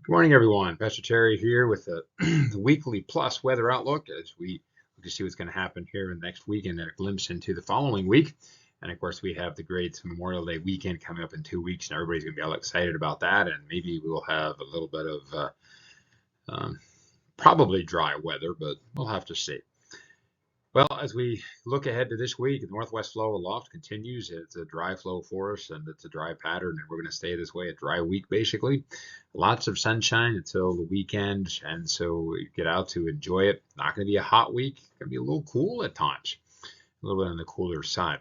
Good morning, everyone. Pastor Terry here with the, the weekly plus weather outlook as we look to see what's going to happen here in the next week and then a glimpse into the following week. And of course, we have the great Memorial Day weekend coming up in 2 weeks, and everybody's going to be all excited about that. And maybe we'll have a little bit of probably dry weather, but we'll have to see. Well, as we look ahead to this week, the northwest flow aloft continues. It's a dry flow for us, and it's a dry pattern, and we're going to stay this way, a dry week basically. Lots of sunshine until the weekend, and so you get out to enjoy it. Not going to be a hot week. It's going to be a little cool at times, a little bit on the cooler side.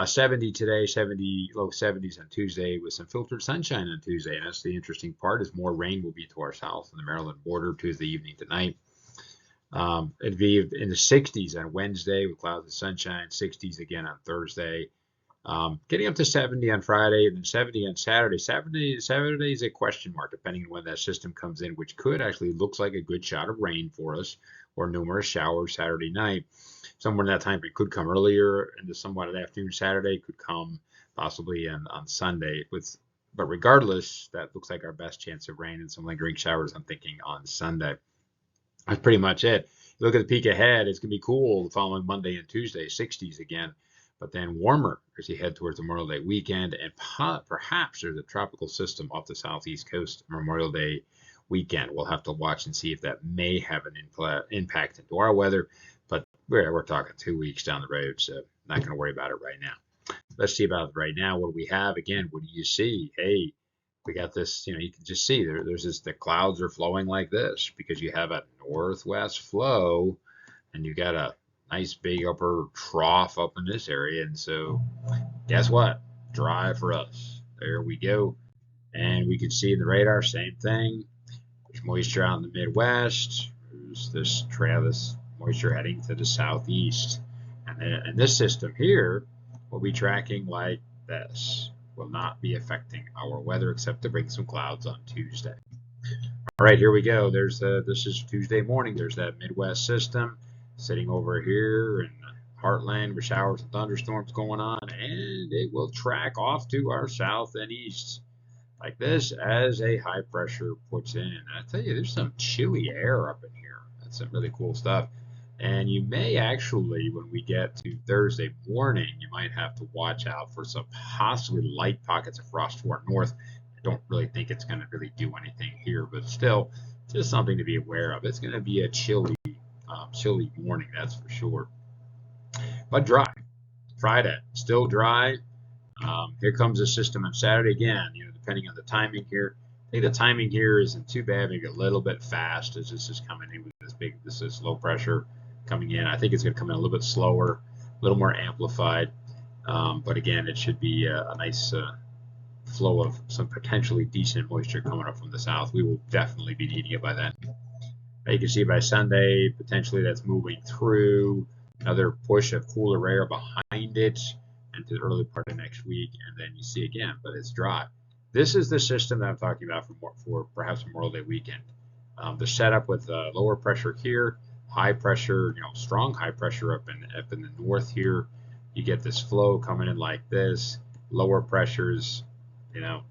70 today, 70 low 70s on Tuesday with some filtered sunshine on Tuesday, and that's the interesting part is more rain will be to our south on the Maryland border Tuesday evening tonight. It'd be in the 60s on Wednesday with clouds and sunshine, 60s again on Thursday, getting up to 70 on Friday, and then 70 on Saturday. Saturday is a question mark depending on when that system comes in, which could actually looks like a good shot of rain for us or numerous showers Saturday night. Somewhere in that time, it could come earlier into somewhat an afternoon Saturday, could come possibly on Sunday. But regardless, that looks like our best chance of rain and some lingering showers, I'm thinking, on Sunday. That's pretty much it. You look at the peak ahead, it's going to be cool the following Monday and Tuesday, 60s again, but then warmer as you head towards the Memorial Day weekend, and perhaps there's a tropical system off the southeast coast Memorial Day weekend. We'll have to watch and see if that may have an impact into our weather, but we're talking 2 weeks down the road, so not going to worry about it right now. Let's see about it right now. What do we have? Again, what do you see? Hey, we got this, you can just see there's this, the clouds are flowing like this because you have a northwest flow and you got a nice big upper trough up in this area. And so guess what? Dry for us. There we go. And we can see in the radar, same thing. There's moisture out in the Midwest. There's this trail, this moisture heading to the southeast. And this system here will be tracking like this. Will not be affecting our weather except to bring some clouds on Tuesday. All right, here we go. This is Tuesday morning. There's that Midwest system sitting over here in Heartland with showers and thunderstorms going on, and it will track off to our south and east like this as a high pressure puts in. And I tell you, there's some chilly air up in here. That's some really cool stuff. And you may actually, when we get to Thursday morning, you might have to watch out for some possibly light pockets of frost to our north. I don't really think it's going to really do anything here, but still, just something to be aware of. It's going to be a chilly morning, that's for sure. But dry. Friday, still dry. Here comes the system on Saturday again, depending on the timing here. I think the timing here isn't too bad, maybe a little bit fast as this is coming in with this is low pressure coming in. I think it's going to come in a little bit slower, a little more amplified. But again, it should be a nice flow of some potentially decent moisture coming up from the south. We will definitely be needing it by then. You can see by Sunday, potentially that's moving through another push of cooler air behind it into the early part of next week. And then you see again, but it's dry. This is the system that I'm talking about for perhaps Memorial Day weekend. The setup with lower pressure here, high pressure, strong high pressure up in the north here. You get this flow coming in like this. Lower pressures,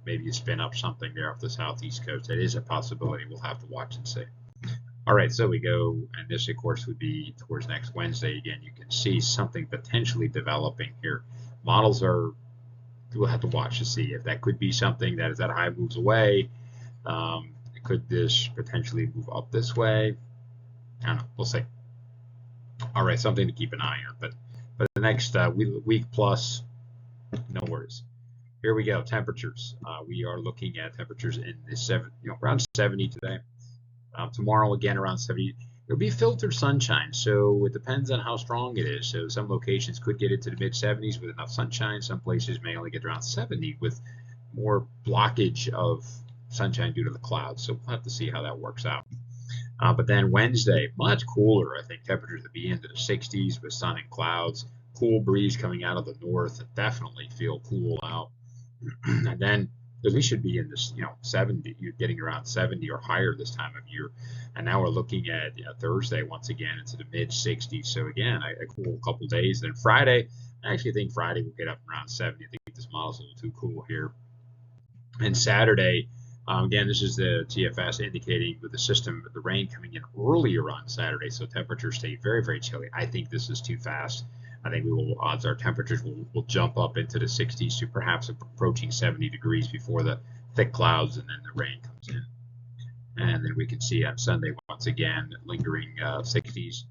maybe you spin up something there off the southeast coast. That is a possibility. We'll have to watch and see. All right, so we go, and this, of course, would be towards next Wednesday. Again, you can see something potentially developing here. Models we'll have to watch to see if that could be something that as that high moves away, could this potentially move up this way? I don't know. We'll see. All right, something to keep an eye on. But the next week plus, no worries. Here we go. Temperatures. We are looking at temperatures in the around 70 today. Tomorrow again around 70. It'll be filtered sunshine, so it depends on how strong it is. So some locations could get into the mid 70s with enough sunshine. Some places may only get around 70 with more blockage of sunshine due to the clouds. So we'll have to see how that works out. But then Wednesday, much cooler. I think temperatures will be into the 60s with sun and clouds. Cool breeze coming out of the north. Definitely feel cool out. And then we should be in this, 70. You're getting around 70 or higher this time of year. And now we're looking at Thursday once again into the mid 60s. So again, a cool couple days. Then Friday, I actually think Friday will get up around 70. I think this model's a little too cool here. And Saturday, Again, this is the TFS indicating with the system, the rain coming in earlier on Saturday, so temperatures stay very, very chilly. I think this is too fast. I think odds are temperatures will jump up into the 60s to perhaps approaching 70 degrees before the thick clouds and then the rain comes in. And then we can see on Sunday once again lingering 60s.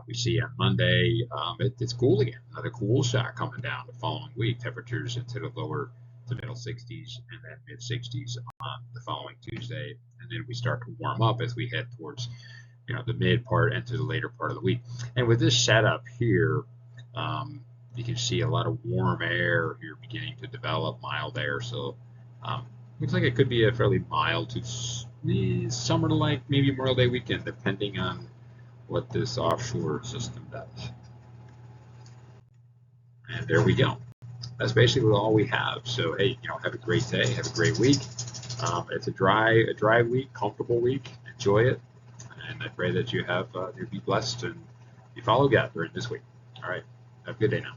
We see on Monday it's cool again, another cool shot coming down the following week. Temperatures into the lower to middle 60s and then mid 60s on the following Tuesday, and then we start to warm up as we head towards the mid part and to the later part of the week. And with this setup here, you can see a lot of warm air here beginning to develop, mild air. So looks like it could be a fairly mild to summer-like, maybe Memorial Day weekend, depending on what this offshore system does. And there we go. That's basically all we have. So hey, have a great day, have a great week. It's a dry week, comfortable week. Enjoy it, and I pray that you be blessed and you follow God during this week. All right, have a good day now.